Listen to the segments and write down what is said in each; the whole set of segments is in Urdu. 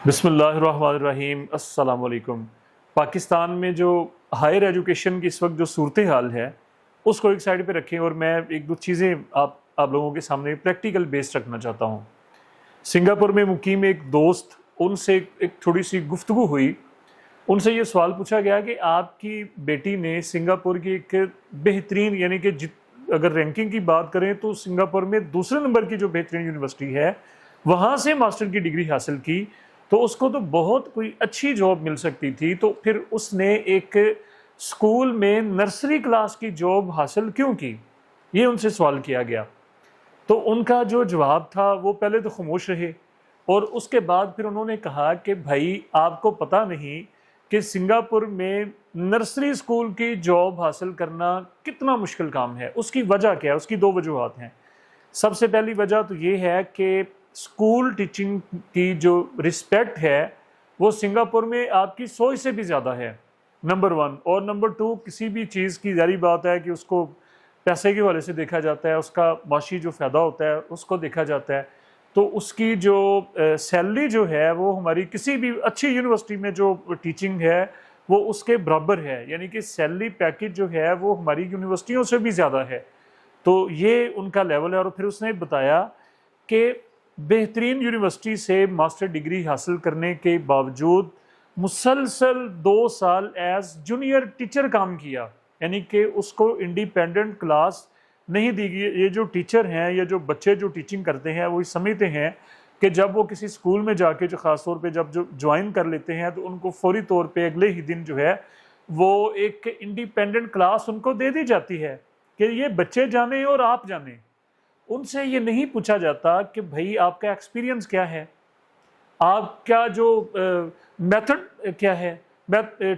بسم اللہ الرحمن الرحیم۔ السلام علیکم۔ پاکستان میں جو ہائر ایجوکیشن کی اس وقت جو صورتحال ہے اس کو ایک سائڈ پہ رکھیں، اور میں ایک دو چیزیں آپ لوگوں کے سامنے پریکٹیکل بیس رکھنا چاہتا ہوں۔ سنگاپور میں مقیم ایک دوست، ان سے ایک تھوڑی سی گفتگو ہوئی۔ ان سے یہ سوال پوچھا گیا کہ آپ کی بیٹی نے سنگاپور کی ایک بہترین، یعنی کہ اگر رینکنگ کی بات کریں تو سنگاپور میں دوسرے نمبر کی جو بہترین یونیورسٹی ہے وہاں سے ماسٹر کی ڈگری حاصل کی، تو اس کو تو بہت کوئی اچھی جاب مل سکتی تھی، تو پھر اس نے ایک اسکول میں نرسری کلاس کی جاب حاصل کیوں کی؟ یہ ان سے سوال کیا گیا۔ تو ان کا جو جواب تھا وہ پہلے تو خاموش رہے، اور اس کے بعد پھر انہوں نے کہا کہ بھائی آپ کو پتہ نہیں کہ سنگاپور میں نرسری اسکول کی جاب حاصل کرنا کتنا مشکل کام ہے۔ اس کی وجہ کیا ہے؟ اس کی دو وجوہات ہیں۔ سب سے پہلی وجہ تو یہ ہے کہ اسکول ٹیچنگ کی جو رسپیکٹ ہے وہ سنگاپور میں آپ کی سوچ سے بھی زیادہ ہے، نمبر ون۔ اور نمبر ٹو، کسی بھی چیز کی ظاہری بات ہے کہ اس کو پیسے کے حوالے سے دیکھا جاتا ہے، اس کا معاشی جو فائدہ ہوتا ہے اس کو دیکھا جاتا ہے، تو اس کی جو سیلری جو ہے وہ ہماری کسی بھی اچھی یونیورسٹی میں جو ٹیچنگ ہے وہ اس کے برابر ہے، یعنی کہ سیلری پیکج جو ہے وہ ہماری یونیورسٹیوں سے بھی زیادہ ہے۔ تو یہ ان کا لیول ہے۔ اور پھر اس نے بتایا کہ بہترین یونیورسٹی سے ماسٹر ڈگری حاصل کرنے کے باوجود مسلسل 2 سال ایز جونیئر ٹیچر کام کیا، یعنی کہ اس کو انڈیپینڈنٹ کلاس نہیں دی گئی۔ یہ جو ٹیچر ہیں یا جو بچے جو ٹیچنگ کرتے ہیں وہ سمجھتے ہیں کہ جب وہ کسی اسکول میں جا کے جو خاص طور پہ جب جو جوائن کر لیتے ہیں تو ان کو فوری طور پہ اگلے ہی دن جو ہے وہ ایک انڈیپینڈنٹ کلاس ان کو دے دی جاتی ہے کہ یہ بچے جانیں اور آپ جانیں۔ ان سے یہ نہیں پوچھا جاتا کہ بھائی آپ کا ایکسپیرینس کیا ہے، آپ کا جو میتھڈ کیا ہے،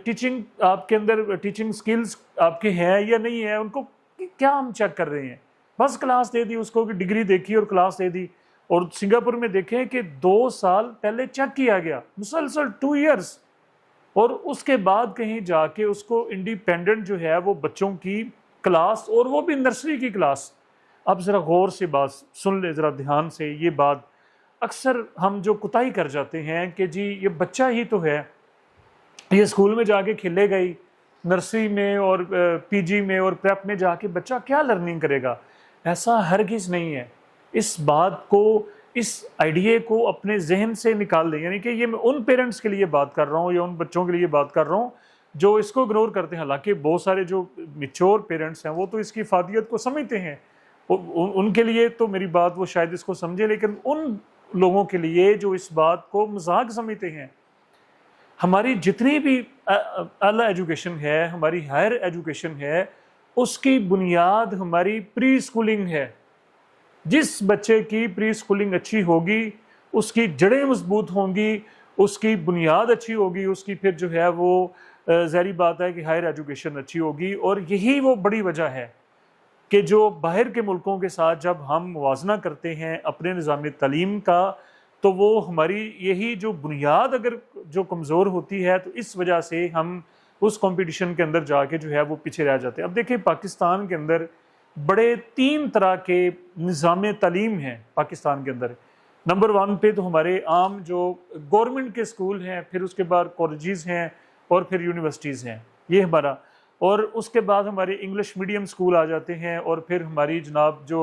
ٹیچنگ آپ کے اندر ٹیچنگ سکلز آپ کے ہیں یا نہیں ہیں، ان کو کیا ہم چیک کر رہے ہیں؟ بس کلاس دے دی اس کو کہ ڈگری دیکھی اور کلاس دے دی۔ اور سنگاپور میں دیکھیں کہ 2 سال پہلے چیک کیا گیا، مسلسل 2 ایئرس، اور اس کے بعد کہیں جا کے اس کو انڈیپینڈنٹ جو ہے وہ بچوں کی کلاس، اور وہ بھی نرسری کی کلاس۔ اب ذرا غور سے بات سن لے، ذرا دھیان سے یہ بات۔ اکثر ہم جو کوتاہی کر جاتے ہیں کہ جی یہ بچہ ہی تو ہے، یہ اسکول میں جا کے کھیلے گئی، نرسری میں اور پی جی میں اور پریپ میں جا کے بچہ کیا لرننگ کرے گا؟ ایسا ہرگز نہیں ہے۔ اس بات کو، اس آئیڈیا کو اپنے ذہن سے نکال دیں، یعنی کہ یہ میں ان پیرنٹس کے لیے بات کر رہا ہوں یا ان بچوں کے لیے بات کر رہا ہوں جو اس کو اگنور کرتے ہیں۔ حالانکہ بہت سارے جو میچور پیرنٹس ہیں وہ تو اس کی افادیت کو سمجھتے ہیں، ان کے لیے تو میری بات وہ شاید اس کو سمجھے، لیکن ان لوگوں کے لیے جو اس بات کو مذاق سمجھتے ہیں، ہماری جتنی بھی اعلیٰ ایجوکیشن ہے، ہماری ہائر ایجوکیشن ہے، اس کی بنیاد ہماری پری اسکولنگ ہے۔ جس بچے کی پری اسکولنگ اچھی ہوگی اس کی جڑیں مضبوط ہوں گی، اس کی بنیاد اچھی ہوگی، اس کی پھر جو ہے وہ ظاہری بات ہے کہ ہائر ایجوکیشن اچھی ہوگی۔ اور یہی وہ بڑی وجہ ہے کہ جو باہر کے ملکوں کے ساتھ جب ہم موازنہ کرتے ہیں اپنے نظام تعلیم کا، تو وہ ہماری یہی جو بنیاد اگر جو کمزور ہوتی ہے تو اس وجہ سے ہم اس کمپٹیشن کے اندر جا کے جو ہے وہ پیچھے رہ جاتے ہیں۔ اب دیکھیں پاکستان کے اندر بڑے 3 طرح کے نظام تعلیم ہیں پاکستان کے اندر۔ نمبر 1 پہ تو ہمارے عام جو گورنمنٹ کے اسکول ہیں، پھر اس کے بعد کالجز ہیں، اور پھر یونیورسٹیز ہیں، یہ ہمارا۔ اور اس کے بعد ہمارے انگلش میڈیم اسکول آ جاتے ہیں، اور پھر ہماری جناب جو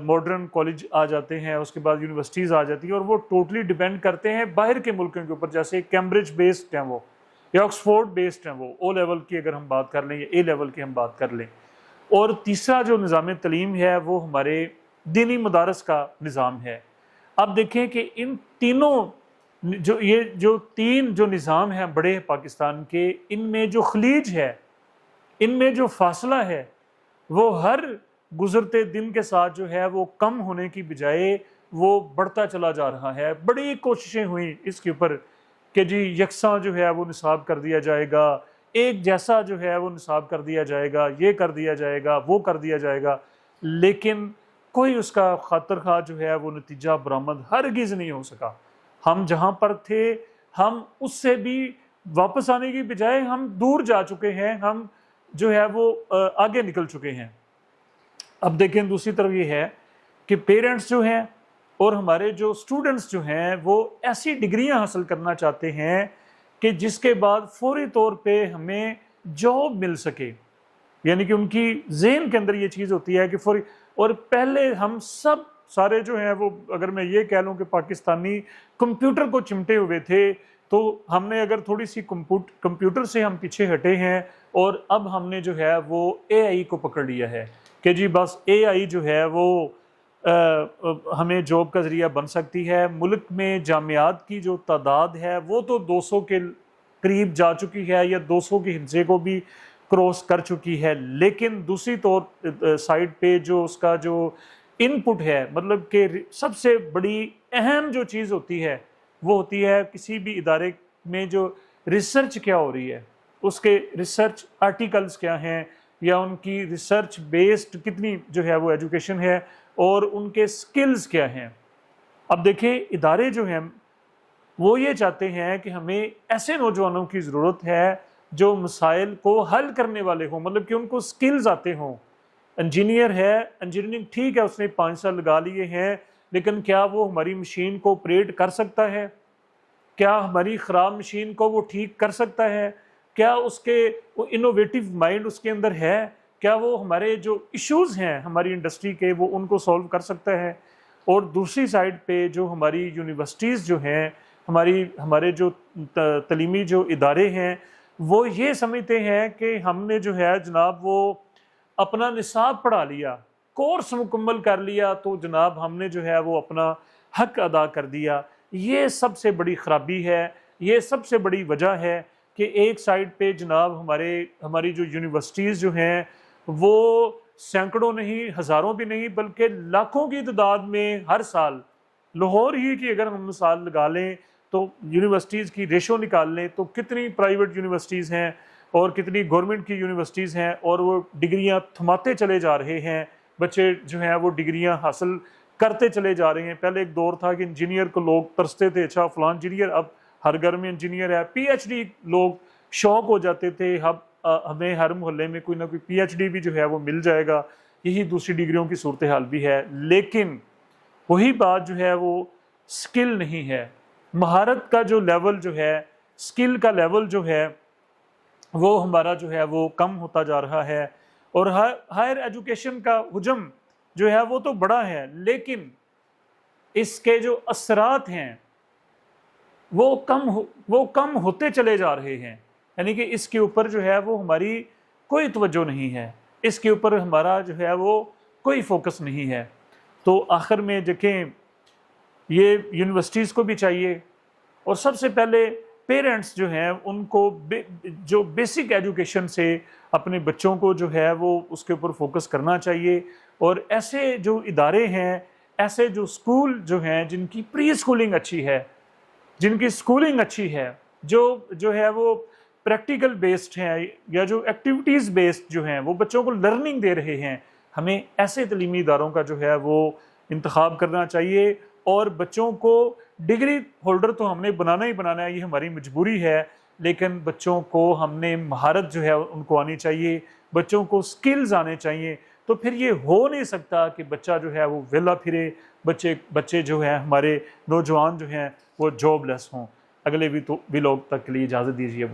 ماڈرن کالج آ جاتے ہیں، اس کے بعد یونیورسٹیز آ جاتی ہیں، اور وہ ٹوٹلی ڈیپینڈ کرتے ہیں باہر کے ملکوں کے اوپر، جیسے کیمبرج بیسڈ ہیں وہ، یا آکسفورڈ بیسڈ ہیں وہ، او لیول کی اگر ہم بات کر لیں یا اے لیول کی ہم بات کر لیں۔ اور تیسرا جو نظام تعلیم ہے وہ ہمارے دینی مدارس کا نظام ہے۔ اب دیکھیں کہ ان تینوں یہ جو 3 جو نظام ہیں بڑے پاکستان کے، ان میں جو خلیج ہے، ان میں جو فاصلہ ہے، وہ ہر گزرتے دن کے ساتھ جو ہے وہ کم ہونے کی بجائے وہ بڑھتا چلا جا رہا ہے۔ بڑی کوششیں ہوئیں اس کے اوپر کہ جی یکساں جو ہے وہ نصاب کر دیا جائے گا، ایک جیسا جو ہے وہ نصاب کر دیا جائے گا، یہ کر دیا جائے گا، وہ کر دیا جائے گا، لیکن کوئی اس کا خاطر خواہ جو ہے وہ نتیجہ برآمد ہرگز نہیں ہو سکا۔ ہم جہاں پر تھے ہم اس سے بھی واپس آنے کی بجائے ہم دور جا چکے ہیں، ہم جو ہے وہ آگے نکل چکے ہیں۔ اب دیکھیں دوسری طرف یہ ہے کہ پیرنٹس جو ہیں اور ہمارے جو اسٹوڈنٹس جو ہیں وہ ایسی ڈگریاں حاصل کرنا چاہتے ہیں کہ جس کے بعد فوری طور پہ ہمیں جاب مل سکے، یعنی کہ ان کی ذہن کے اندر یہ چیز ہوتی ہے کہ فوری. اور پہلے ہم سارے جو ہیں وہ، اگر میں یہ کہہ لوں کہ پاکستانی کمپیوٹر کو چمٹے ہوئے تھے، تو ہم نے اگر تھوڑی سی کمپیوٹر سے ہم پیچھے ہٹے ہیں، اور اب ہم نے جو ہے وہ اے آئی کو پکڑ لیا ہے کہ جی بس اے آئی جو ہے وہ ہمیں جاب کا ذریعہ بن سکتی ہے. ملک میں جامعات کی جو تعداد ہے وہ تو 200 کے قریب جا چکی ہے، یا 200 کے حصے کو بھی کراس کر چکی ہے، لیکن دوسری سائڈ پہ جو اس کا جو ان پٹ ہے، مطلب کہ سب سے بڑی اہم جو چیز ہوتی ہے وہ ہوتی ہے کسی بھی ادارے میں جو ریسرچ کیا ہو رہی ہے، اس کے ریسرچ آرٹیکلز کیا ہیں، یا ان کی ریسرچ بیسڈ کتنی جو ہے وہ ایجوکیشن ہے، اور ان کے سکلز کیا ہیں. اب دیکھیں ادارے جو ہیں وہ یہ چاہتے ہیں کہ ہمیں ایسے نوجوانوں کی ضرورت ہے جو مسائل کو حل کرنے والے ہوں، مطلب کہ ان کو سکلز آتے ہوں. انجینئر ہے، انجینئرنگ ٹھیک ہے اس نے 5 سال لگا لیے ہیں، لیکن کیا وہ ہماری مشین کو آپریٹ کر سکتا ہے؟ کیا ہماری خراب مشین کو وہ ٹھیک کر سکتا ہے؟ کیا اس کے وہ انوویٹو مائنڈ اس کے اندر ہے؟ کیا وہ ہمارے جو ایشوز ہیں ہماری انڈسٹری کے وہ ان کو سولو کر سکتا ہے؟ اور دوسری سائڈ پہ جو ہماری یونیورسٹیز جو ہیں، ہمارے جو تعلیمی جو ادارے ہیں، وہ یہ سمجھتے ہیں کہ ہم نے جو ہے جناب وہ اپنا نصاب پڑھا لیا، کورس مکمل کر لیا، تو جناب ہم نے جو ہے وہ اپنا حق ادا کر دیا. یہ سب سے بڑی خرابی ہے، یہ سب سے بڑی وجہ ہے کہ ایک سائڈ پہ جناب ہماری جو یونیورسٹیز جو ہیں وہ سینکڑوں نہیں، ہزاروں بھی نہیں، بلکہ لاکھوں کی تعداد میں ہر سال، لاہور ہی کی اگر ہم مثال لگا لیں تو یونیورسٹیز کی ریشو نکال لیں تو کتنی پرائیویٹ یونیورسٹیز ہیں اور کتنی گورنمنٹ کی یونیورسٹیز ہیں، اور وہ ڈگریاں تھماتے چلے جا رہے ہیں. بچے جو ہیں وہ ڈگریاں حاصل کرتے چلے جا رہے ہیں. پہلے ایک دور تھا کہ انجینئر کو لوگ ترستے تھے، اچھا فلان انجینئر، اب ہر گھر میں انجینئر ہے. پی ایچ ڈی لوگ شوق ہو جاتے تھے، ہمیں ہر محلے میں کوئی نہ کوئی پی ایچ ڈی بھی جو ہے وہ مل جائے گا. یہی دوسری ڈگریوں کی صورتحال بھی ہے. لیکن وہی بات جو ہے وہ سکل نہیں ہے. مہارت کا جو لیول جو ہے، سکل کا لیول جو ہے وہ ہمارا جو ہے وہ کم ہوتا جا رہا ہے. اور ہائر ایجوکیشن کا حجم جو ہے وہ تو بڑا ہے، لیکن اس کے جو اثرات ہیں وہ کم ہوتے چلے جا رہے ہیں. یعنی کہ اس کے اوپر جو ہے وہ ہماری کوئی توجہ نہیں ہے، اس کے اوپر ہمارا جو ہے وہ کوئی فوکس نہیں ہے. تو آخر میں دیکھیں، یہ یونیورسٹیز کو بھی چاہیے، اور سب سے پہلے پیرنٹس جو ہیں ان کو جو بیسک ایجوکیشن سے اپنے بچوں کو جو ہے وہ اس کے اوپر فوکس کرنا چاہیے. اور ایسے جو ادارے ہیں، ایسے جو اسکول جو ہیں جن کی پری اسکولنگ اچھی ہے، جن کی اسکولنگ اچھی ہے، جو ہے وہ پریکٹیکل بیسڈ ہیں، یا جو ایکٹیویٹیز بیسڈ جو ہیں، وہ بچوں کو لرننگ دے رہے ہیں، ہمیں ایسے تعلیمی اداروں کا جو ہے وہ انتخاب کرنا چاہیے. اور بچوں کو ڈگری ہولڈر تو ہم نے بنانا ہی بنانا ہے، یہ ہماری مجبوری ہے، لیکن بچوں کو ہم نے مہارت جو ہے ان کو آنی چاہیے، بچوں کو سکلز آنے چاہیے. تو پھر یہ ہو نہیں سکتا کہ بچہ جو ہے وہ ویلا پھرے، بچے جو ہیں ہمارے نوجوان جو ہیں وہ جاب لیس ہوں. اگلے بھی لوگ تک کے لیے اجازت دیجیے.